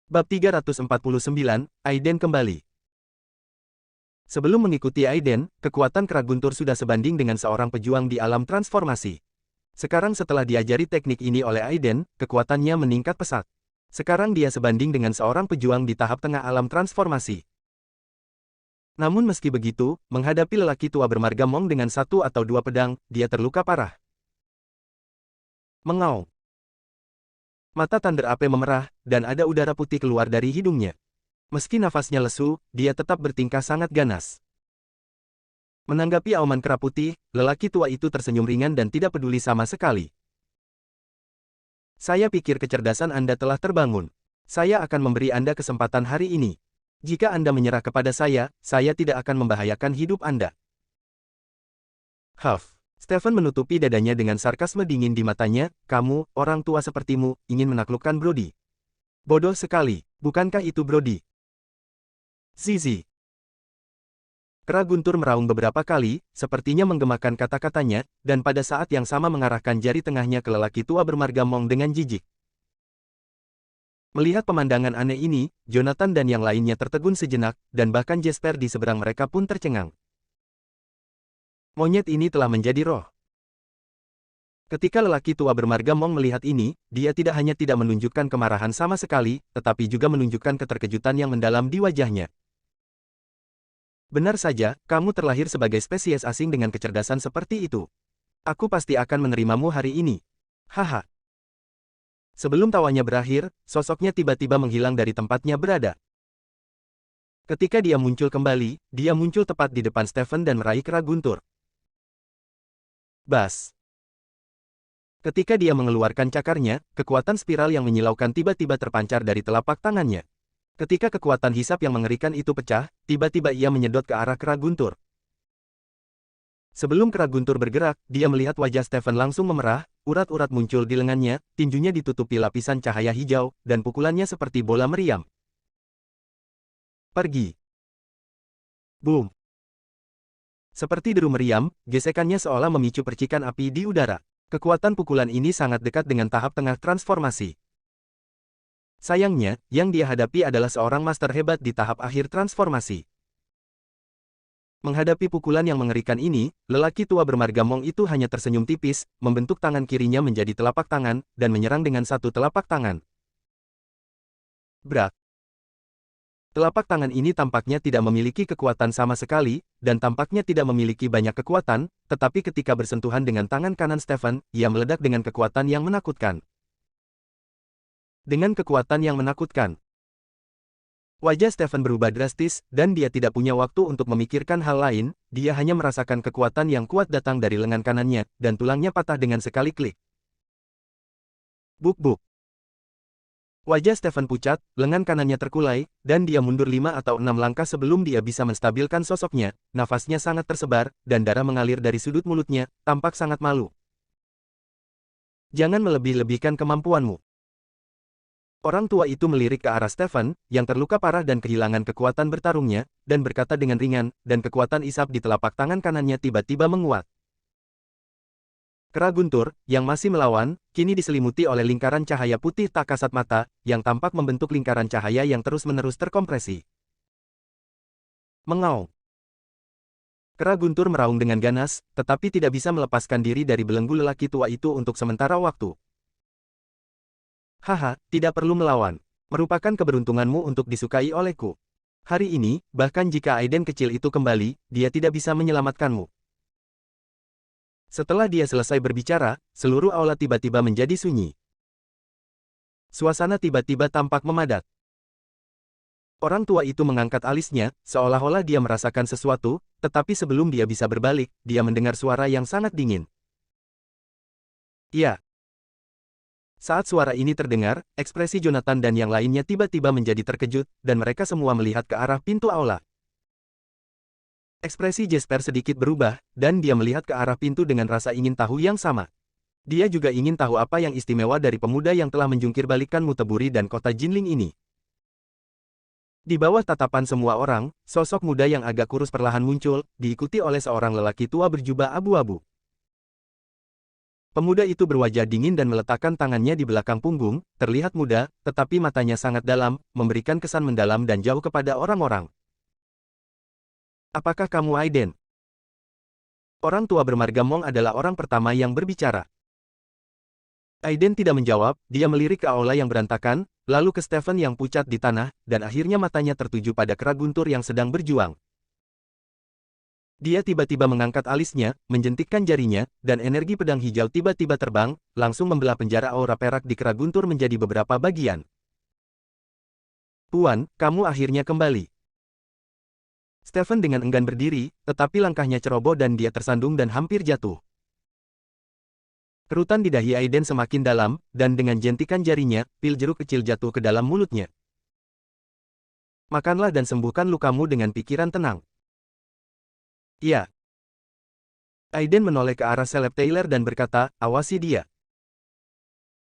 Bab 349, Aiden kembali. Sebelum mengikuti Aiden, kekuatan kera guntur sudah sebanding dengan seorang pejuang di alam transformasi. Sekarang setelah diajari teknik ini oleh Aiden, kekuatannya meningkat pesat. Sekarang dia sebanding dengan seorang pejuang di tahap tengah alam transformasi. Namun meski begitu, menghadapi lelaki tua bermarga Mong dengan 1 atau 2 pedang, dia terluka parah. Mengaung. Mata Thunder Ape memerah, dan ada udara putih keluar dari hidungnya. Meski nafasnya lesu, dia tetap bertingkah sangat ganas. Menanggapi auman kera putih, lelaki tua itu tersenyum ringan dan tidak peduli sama sekali. Saya pikir kecerdasan Anda telah terbangun. Saya akan memberi Anda kesempatan hari ini. Jika Anda menyerah kepada saya tidak akan membahayakan hidup Anda. Huff. Stephen menutupi dadanya dengan sarkasme dingin di matanya, kamu, orang tua sepertimu, ingin menaklukkan Brody. Bodoh sekali, bukankah itu Brody? Zizi. Kera guntur meraung beberapa kali, sepertinya menggemakan kata-katanya, dan pada saat yang sama mengarahkan jari tengahnya ke lelaki tua bermarga Mong dengan jijik. Melihat pemandangan aneh ini, Jonathan dan yang lainnya tertegun sejenak, dan bahkan Jasper di seberang mereka pun tercengang. Monyet ini telah menjadi roh. Ketika lelaki tua bermarga Mong melihat ini, dia tidak hanya tidak menunjukkan kemarahan sama sekali, tetapi juga menunjukkan keterkejutan yang mendalam di wajahnya. Benar saja, kamu terlahir sebagai spesies asing dengan kecerdasan seperti itu. Aku pasti akan menerimamu hari ini. Haha. Sebelum tawanya berakhir, sosoknya tiba-tiba menghilang dari tempatnya berada. Ketika dia muncul kembali, dia muncul tepat di depan Stephen dan meraih kera guntur. Bas. Ketika dia mengeluarkan cakarnya, kekuatan spiral yang menyilaukan tiba-tiba terpancar dari telapak tangannya. Ketika kekuatan hisap yang mengerikan itu pecah, tiba-tiba ia menyedot ke arah kera guntur. Sebelum kera guntur bergerak, dia melihat wajah Stephen langsung memerah, urat-urat muncul di lengannya, tinjunya ditutupi lapisan cahaya hijau, dan pukulannya seperti bola meriam. Pergi. Boom. Seperti deru meriam, gesekannya seolah memicu percikan api di udara. Kekuatan pukulan ini sangat dekat dengan tahap tengah transformasi. Sayangnya, yang dia hadapi adalah seorang master hebat di tahap akhir transformasi. Menghadapi pukulan yang mengerikan ini, lelaki tua bermarga Mong itu hanya tersenyum tipis, membentuk tangan kirinya menjadi telapak tangan, dan menyerang dengan satu telapak tangan. Brak. Telapak tangan ini tampaknya tidak memiliki kekuatan sama sekali, dan tampaknya tidak memiliki banyak kekuatan, tetapi ketika bersentuhan dengan tangan kanan Stephen, ia meledak dengan kekuatan yang menakutkan. Dengan kekuatan yang menakutkan. Wajah Stephen berubah drastis, dan dia tidak punya waktu untuk memikirkan hal lain, dia hanya merasakan kekuatan yang kuat datang dari lengan kanannya, dan tulangnya patah dengan sekali klik. Buk-buk. Wajah Stephen pucat, lengan kanannya terkulai, dan dia mundur 5 atau 6 langkah sebelum dia bisa menstabilkan sosoknya, nafasnya sangat tersebar, dan darah mengalir dari sudut mulutnya, tampak sangat malu. Jangan melebih-lebihkan kemampuanmu. Orang tua itu melirik ke arah Stephen, yang terluka parah dan kehilangan kekuatan bertarungnya, dan berkata dengan ringan, dan kekuatan isap di telapak tangan kanannya tiba-tiba menguat. Kera guntur, yang masih melawan, kini diselimuti oleh lingkaran cahaya putih tak kasat mata, yang tampak membentuk lingkaran cahaya yang terus-menerus terkompresi. Mengaung. Kera guntur meraung dengan ganas, tetapi tidak bisa melepaskan diri dari belenggu lelaki tua itu untuk sementara waktu. Haha, tidak perlu melawan. Merupakan keberuntunganmu untuk disukai olehku. Hari ini, bahkan jika Aiden kecil itu kembali, dia tidak bisa menyelamatkanmu. Setelah dia selesai berbicara, seluruh aula tiba-tiba menjadi sunyi. Suasana tiba-tiba tampak memadat. Orang tua itu mengangkat alisnya, seolah-olah dia merasakan sesuatu, tetapi sebelum dia bisa berbalik, dia mendengar suara yang sangat dingin. Ya. Saat suara ini terdengar, ekspresi Jonathan dan yang lainnya tiba-tiba menjadi terkejut, dan mereka semua melihat ke arah pintu aula. Ekspresi Jesper sedikit berubah, dan dia melihat ke arah pintu dengan rasa ingin tahu yang sama. Dia juga ingin tahu apa yang istimewa dari pemuda yang telah menjungkir balikkan Muteburi dan kota Jinling ini. Di bawah tatapan semua orang, sosok muda yang agak kurus perlahan muncul, diikuti oleh seorang lelaki tua berjubah abu-abu. Pemuda itu berwajah dingin dan meletakkan tangannya di belakang punggung, terlihat muda, tetapi matanya sangat dalam, memberikan kesan mendalam dan jauh kepada orang-orang. Apakah kamu Aiden? Orang tua bermarga Mong adalah orang pertama yang berbicara. Aiden tidak menjawab, dia melirik ke aula yang berantakan, lalu ke Stephen yang pucat di tanah, dan akhirnya matanya tertuju pada kera guntur yang sedang berjuang. Dia tiba-tiba mengangkat alisnya, menjentikkan jarinya, dan energi pedang hijau tiba-tiba terbang, langsung membelah penjara aura perak di kera guntur menjadi beberapa bagian. Puan, kamu akhirnya kembali. Stephen dengan enggan berdiri, tetapi langkahnya ceroboh dan dia tersandung dan hampir jatuh. Kerutan di dahi Aiden semakin dalam, dan dengan jentikan jarinya, pil jeruk kecil jatuh ke dalam mulutnya. Makanlah dan sembuhkan lukamu dengan pikiran tenang. Iya. Aiden menoleh ke arah Caleb Taylor dan berkata, awasi dia.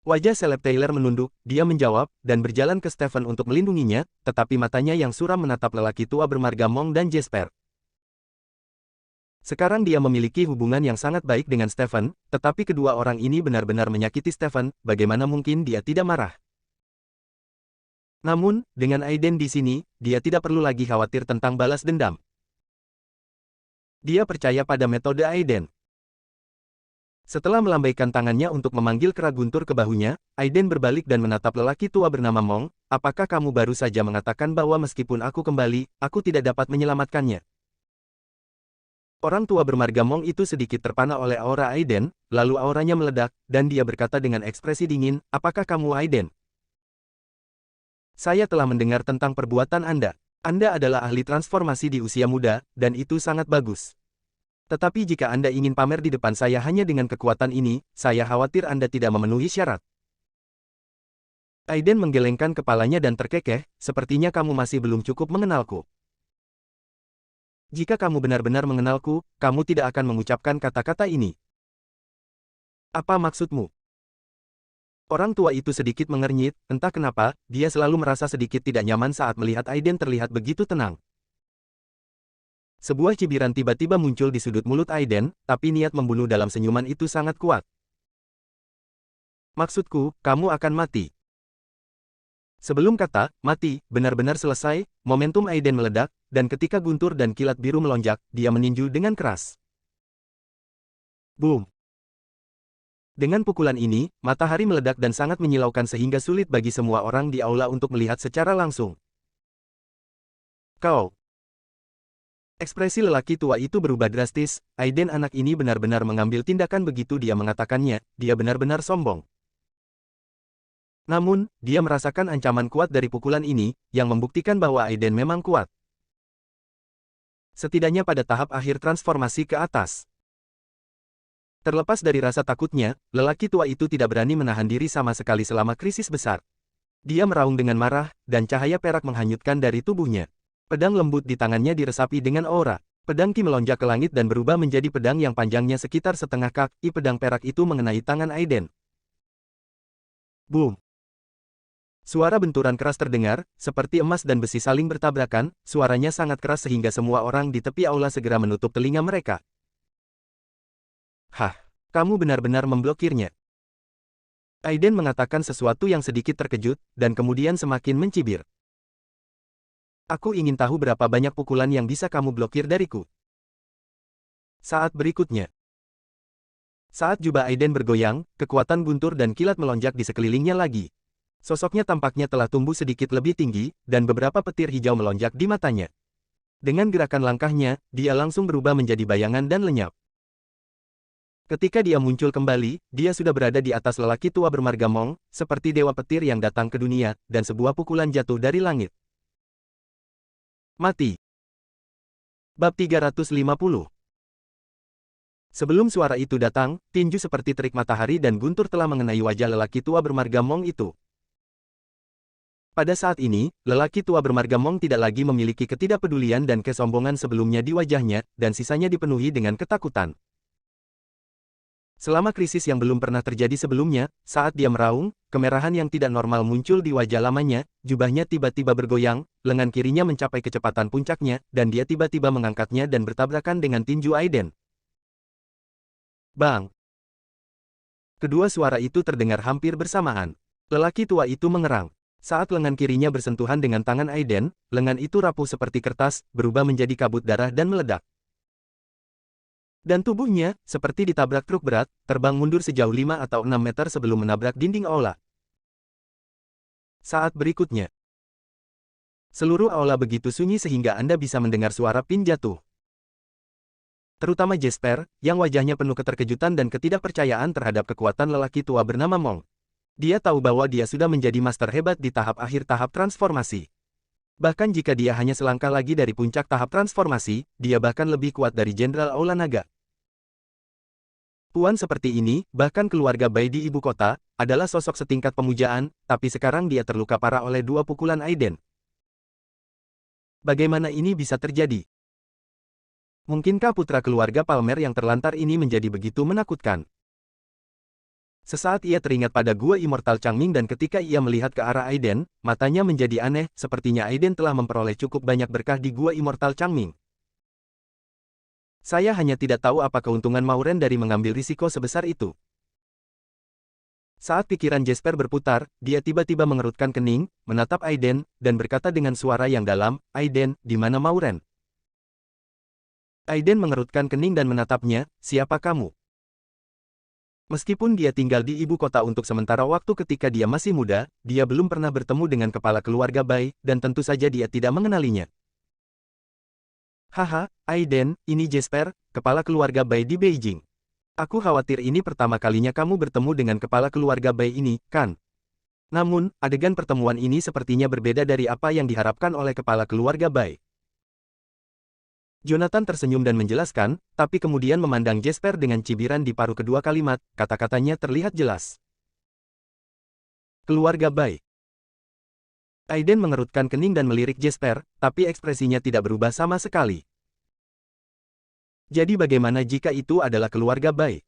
Wajah Caleb Taylor menunduk, dia menjawab, dan berjalan ke Stephen untuk melindunginya, tetapi matanya yang suram menatap lelaki tua bermarga Mong dan Jesper. Sekarang dia memiliki hubungan yang sangat baik dengan Stephen, tetapi kedua orang ini benar-benar menyakiti Stephen, bagaimana mungkin dia tidak marah. Namun, dengan Aiden di sini, dia tidak perlu lagi khawatir tentang balas dendam. Dia percaya pada metode Aiden. Setelah melambaikan tangannya untuk memanggil kera guntur ke bahunya, Aiden berbalik dan menatap lelaki tua bernama Mong, apakah kamu baru saja mengatakan bahwa meskipun aku kembali, aku tidak dapat menyelamatkannya? Orang tua bermarga Mong itu sedikit terpana oleh aura Aiden, lalu auranya meledak, dan dia berkata dengan ekspresi dingin, apakah kamu Aiden? Saya telah mendengar tentang perbuatan Anda. Anda adalah ahli transformasi di usia muda, dan itu sangat bagus. Tetapi jika Anda ingin pamer di depan saya hanya dengan kekuatan ini, saya khawatir Anda tidak memenuhi syarat. Aiden menggelengkan kepalanya dan terkekeh, sepertinya kamu masih belum cukup mengenalku. Jika kamu benar-benar mengenalku, kamu tidak akan mengucapkan kata-kata ini. Apa maksudmu? Orang tua itu sedikit mengernyit, entah kenapa, dia selalu merasa sedikit tidak nyaman saat melihat Aiden terlihat begitu tenang. Sebuah cibiran tiba-tiba muncul di sudut mulut Aiden, tapi niat membunuh dalam senyuman itu sangat kuat. Maksudku, kamu akan mati. Sebelum kata, mati, benar-benar selesai, momentum Aiden meledak, dan ketika guntur dan kilat biru melonjak, dia meninju dengan keras. Boom! Dengan pukulan ini, matahari meledak dan sangat menyilaukan sehingga sulit bagi semua orang di aula untuk melihat secara langsung. Kau! Ekspresi lelaki tua itu berubah drastis, Aiden anak ini benar-benar mengambil tindakan begitu dia mengatakannya, dia benar-benar sombong. Namun, dia merasakan ancaman kuat dari pukulan ini, yang membuktikan bahwa Aiden memang kuat. Setidaknya pada tahap akhir transformasi ke atas. Terlepas dari rasa takutnya, lelaki tua itu tidak berani menahan diri sama sekali selama krisis besar. Dia meraung dengan marah, dan cahaya perak menghanyutkan dari tubuhnya. Pedang lembut di tangannya diresapi dengan aura. Pedang Ki melonjak ke langit dan berubah menjadi pedang yang panjangnya sekitar setengah kaki. Pedang perak itu mengenai tangan Aiden. Boom! Suara benturan keras terdengar, seperti emas dan besi saling bertabrakan, suaranya sangat keras sehingga semua orang di tepi aula segera menutup telinga mereka. Hah! Kamu benar-benar memblokirnya. Aiden mengatakan sesuatu yang sedikit terkejut, dan kemudian semakin mencibir. Aku ingin tahu berapa banyak pukulan yang bisa kamu blokir dariku. Saat berikutnya. Saat jubah Aiden bergoyang, kekuatan guntur dan kilat melonjak di sekelilingnya lagi. Sosoknya tampaknya telah tumbuh sedikit lebih tinggi, dan beberapa petir hijau melonjak di matanya. Dengan gerakan langkahnya, dia langsung berubah menjadi bayangan dan lenyap. Ketika dia muncul kembali, dia sudah berada di atas lelaki tua bermarga Mong, seperti dewa petir yang datang ke dunia, dan sebuah pukulan jatuh dari langit. Mati. Bab 350. Sebelum suara itu datang, tinju seperti terik matahari dan guntur telah mengenai wajah lelaki tua bermarga Mong itu. Pada saat ini, lelaki tua bermarga Mong tidak lagi memiliki ketidakpedulian dan kesombongan sebelumnya di wajahnya, dan sisanya dipenuhi dengan ketakutan. Selama krisis yang belum pernah terjadi sebelumnya, saat dia meraung, kemerahan yang tidak normal muncul di wajah lamanya, jubahnya tiba-tiba bergoyang, lengan kirinya mencapai kecepatan puncaknya, dan dia tiba-tiba mengangkatnya dan bertabrakan dengan tinju Aiden. Bang! Kedua suara itu terdengar hampir bersamaan. Lelaki tua itu mengerang. Saat lengan kirinya bersentuhan dengan tangan Aiden, lengan itu rapuh seperti kertas, berubah menjadi kabut darah dan meledak. Dan tubuhnya, seperti ditabrak truk berat, terbang mundur sejauh 5 atau 6 meter sebelum menabrak dinding aula. Saat berikutnya. Seluruh aula begitu sunyi sehingga Anda bisa mendengar suara pin jatuh. Terutama Jesper, yang wajahnya penuh keterkejutan dan ketidakpercayaan terhadap kekuatan lelaki tua bernama Mong. Dia tahu bahwa dia sudah menjadi master hebat di tahap akhir tahap transformasi. Bahkan jika dia hanya selangkah lagi dari puncak tahap transformasi, dia bahkan lebih kuat dari Jenderal Aula Naga. Puan seperti ini, bahkan keluarga Bai di ibu kota, adalah sosok setingkat pemujaan, tapi sekarang dia terluka parah oleh 2 pukulan Aiden. Bagaimana ini bisa terjadi? Mungkinkah putra keluarga Palmer yang terlantar ini menjadi begitu menakutkan? Sesaat ia teringat pada gua immortal Changming dan ketika ia melihat ke arah Aiden, matanya menjadi aneh, sepertinya Aiden telah memperoleh cukup banyak berkah di gua immortal Changming. Saya hanya tidak tahu apa keuntungan Mauren dari mengambil risiko sebesar itu. Saat pikiran Jesper berputar, dia tiba-tiba mengerutkan kening, menatap Aiden, dan berkata dengan suara yang dalam, "Aiden, di mana Mauren?" Aiden mengerutkan kening dan menatapnya, "Siapa kamu?" Meskipun dia tinggal di ibu kota untuk sementara waktu ketika dia masih muda, dia belum pernah bertemu dengan kepala keluarga Bai, dan tentu saja dia tidak mengenalinya. "Haha, Aiden, ini Jesper, kepala keluarga Bai di Beijing. Aku khawatir ini pertama kalinya kamu bertemu dengan kepala keluarga Bai ini, kan? Namun, adegan pertemuan ini sepertinya berbeda dari apa yang diharapkan oleh kepala keluarga Bai." Jonathan tersenyum dan menjelaskan, tapi kemudian memandang Jesper dengan cibiran di paruh kedua kalimat, kata-katanya terlihat jelas. "Keluarga Bai." Aiden mengerutkan kening dan melirik Jesper, tapi ekspresinya tidak berubah sama sekali. "Jadi bagaimana jika itu adalah keluarga Bai?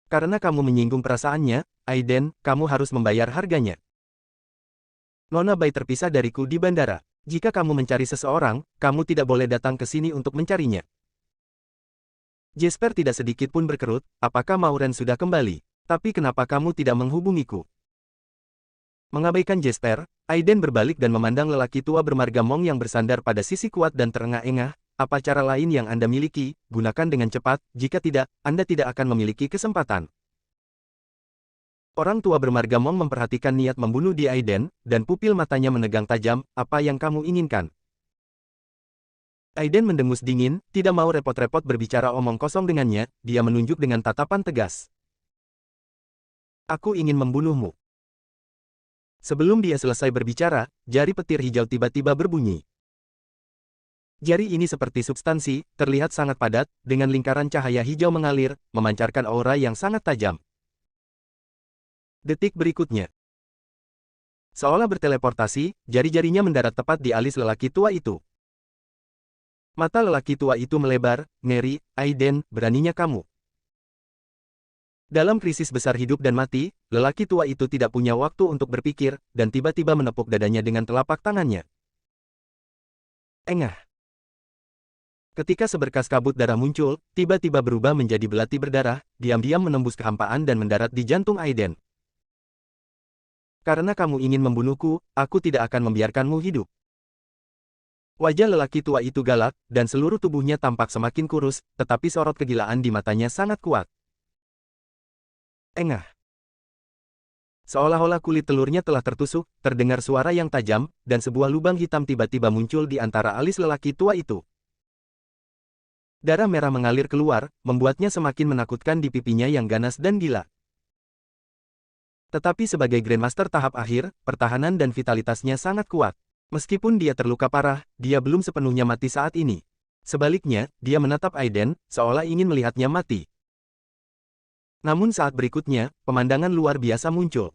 Karena kamu menyinggung perasaannya, Aiden, kamu harus membayar harganya. Nona Bai terpisah dariku di bandara. Jika kamu mencari seseorang, kamu tidak boleh datang ke sini untuk mencarinya." Jesper tidak sedikit pun berkerut, "Apakah Mauren sudah kembali? Tapi kenapa kamu tidak menghubungiku?" Mengabaikan Jesper, Aiden berbalik dan memandang lelaki tua bermarga Mong yang bersandar pada sisi kuat dan terengah-engah. "Apa cara lain yang Anda miliki? Gunakan dengan cepat, jika tidak, Anda tidak akan memiliki kesempatan." Orang tua bermarga Mong memperhatikan niat membunuh di Aiden, dan pupil matanya menegang tajam, "Apa yang kamu inginkan?" Aiden mendengus dingin, tidak mau repot-repot berbicara omong kosong dengannya, dia menunjuk dengan tatapan tegas. "Aku ingin membunuhmu." Sebelum dia selesai berbicara, jari petir hijau tiba-tiba berbunyi. Jari ini seperti substansi, terlihat sangat padat, dengan lingkaran cahaya hijau mengalir, memancarkan aura yang sangat tajam. Detik berikutnya. Seolah berteleportasi, jari-jarinya mendarat tepat di alis lelaki tua itu. Mata lelaki tua itu melebar, ngeri, "Aiden, beraninya kamu." Dalam krisis besar hidup dan mati, lelaki tua itu tidak punya waktu untuk berpikir, dan tiba-tiba menepuk dadanya dengan telapak tangannya. Engah. Ketika seberkas kabut darah muncul, tiba-tiba berubah menjadi belati berdarah, diam-diam menembus kehampaan dan mendarat di jantung Aiden. Karena kamu ingin membunuhku, aku tidak akan membiarkanmu hidup. Wajah lelaki tua itu galak, dan seluruh tubuhnya tampak semakin kurus, tetapi sorot kegilaan di matanya sangat kuat. Engah. Seolah-olah kulit telurnya telah tertusuk, terdengar suara yang tajam, dan sebuah lubang hitam tiba-tiba muncul di antara alis lelaki tua itu. Darah merah mengalir keluar, membuatnya semakin menakutkan di pipinya yang ganas dan gila. Tetapi sebagai Grandmaster tahap akhir, pertahanan dan vitalitasnya sangat kuat. Meskipun dia terluka parah, dia belum sepenuhnya mati saat ini. Sebaliknya, dia menatap Aiden, seolah ingin melihatnya mati. Namun saat berikutnya, pemandangan luar biasa muncul.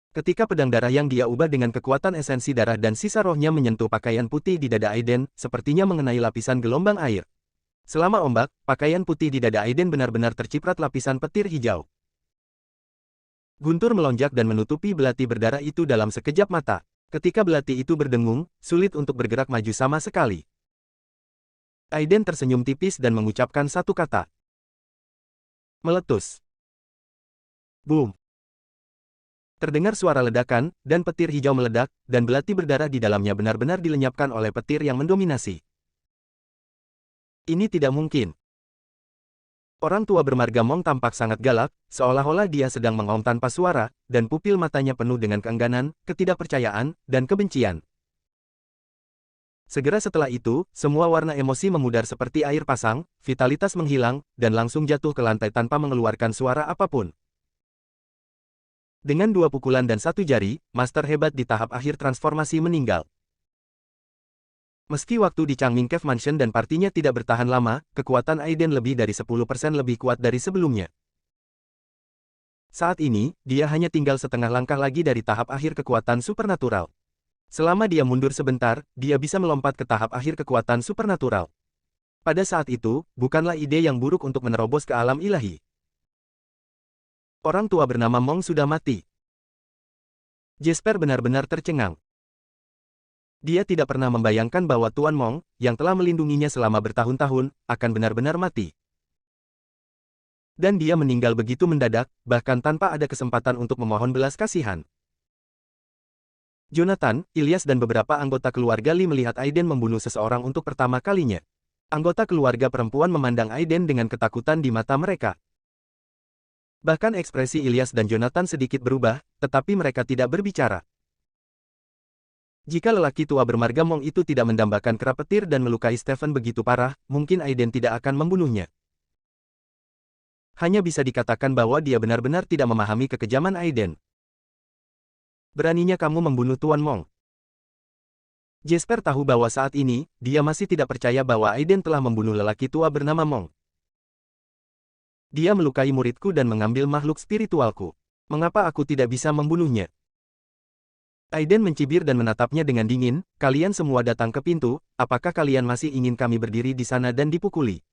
Ketika pedang darah yang dia ubah dengan kekuatan esensi darah dan sisa rohnya menyentuh pakaian putih di dada Aiden, sepertinya mengenai lapisan gelombang air. Selama ombak, pakaian putih di dada Aiden benar-benar terciprat lapisan petir hijau. Guntur melonjak dan menutupi belati berdarah itu dalam sekejap mata. Ketika belati itu berdengung, sulit untuk bergerak maju sama sekali. Aiden tersenyum tipis dan mengucapkan satu kata. Meletus. Boom. Terdengar suara ledakan, dan petir hijau meledak, dan belati berdarah di dalamnya benar-benar dilenyapkan oleh petir yang mendominasi. Ini tidak mungkin. Orang tua bermarga Mong tampak sangat galak, seolah-olah dia sedang mengaum tanpa suara, dan pupil matanya penuh dengan keengganan, ketidakpercayaan, dan kebencian. Segera setelah itu, semua warna emosi memudar seperti air pasang, vitalitas menghilang, dan langsung jatuh ke lantai tanpa mengeluarkan suara apapun. Dengan 2 pukulan dan 1 jari, master hebat di tahap akhir transformasi meninggal. Meski waktu di Changming Cave Mansion dan partinya tidak bertahan lama, kekuatan Aiden lebih dari 10% lebih kuat dari sebelumnya. Saat ini, dia hanya tinggal setengah langkah lagi dari tahap akhir kekuatan supernatural. Selama dia mundur sebentar, dia bisa melompat ke tahap akhir kekuatan supernatural. Pada saat itu, bukanlah ide yang buruk untuk menerobos ke alam ilahi. Orang tua bernama Mong sudah mati. Jesper benar-benar tercengang. Dia tidak pernah membayangkan bahwa Tuan Mong, yang telah melindunginya selama bertahun-tahun, akan benar-benar mati. Dan dia meninggal begitu mendadak, bahkan tanpa ada kesempatan untuk memohon belas kasihan. Jonathan, Ilyas dan beberapa anggota keluarga Lee melihat Aiden membunuh seseorang untuk pertama kalinya. Anggota keluarga perempuan memandang Aiden dengan ketakutan di mata mereka. Bahkan ekspresi Ilyas dan Jonathan sedikit berubah, tetapi mereka tidak berbicara. Jika lelaki tua bermarga Mong itu tidak mendambakan kera petir dan melukai Stephen begitu parah, mungkin Aiden tidak akan membunuhnya. Hanya bisa dikatakan bahwa dia benar-benar tidak memahami kekejaman Aiden. Beraninya kamu membunuh Tuan Mong. Jesper tahu bahwa saat ini, dia masih tidak percaya bahwa Aiden telah membunuh lelaki tua bernama Mong. Dia melukai muridku dan mengambil makhluk spiritualku. Mengapa aku tidak bisa membunuhnya? Aiden mencibir dan menatapnya dengan dingin, kalian semua datang ke pintu, apakah kalian masih ingin kami berdiri di sana dan dipukuli?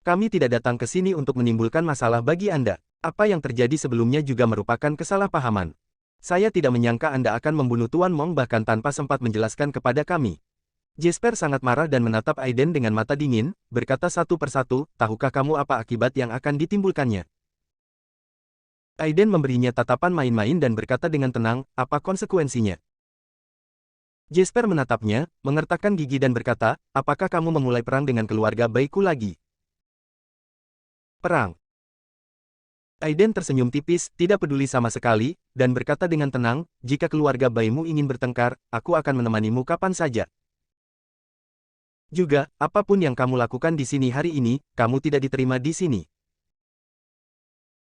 Kami tidak datang ke sini untuk menimbulkan masalah bagi Anda. Apa yang terjadi sebelumnya juga merupakan kesalahpahaman. Saya tidak menyangka Anda akan membunuh Tuan Mong bahkan tanpa sempat menjelaskan kepada kami. Jesper sangat marah dan menatap Aiden dengan mata dingin, berkata satu persatu, tahukah kamu apa akibat yang akan ditimbulkannya? Aiden memberinya tatapan main-main dan berkata dengan tenang, apa konsekuensinya? Jesper menatapnya, mengertakkan gigi dan berkata, apakah kamu memulai perang dengan keluarga baikku lagi? Perang. Aiden tersenyum tipis, tidak peduli sama sekali, dan berkata dengan tenang, jika keluarga bayimu ingin bertengkar, aku akan menemanimu kapan saja. Juga, apapun yang kamu lakukan di sini hari ini, kamu tidak diterima di sini.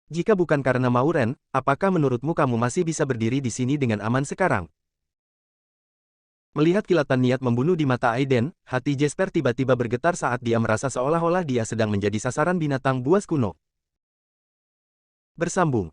Jika bukan karena Mauren, apakah menurutmu kamu masih bisa berdiri di sini dengan aman sekarang? Melihat kilatan niat membunuh di mata Aiden, hati Jesper tiba-tiba bergetar saat dia merasa seolah-olah dia sedang menjadi sasaran binatang buas kuno. Bersambung.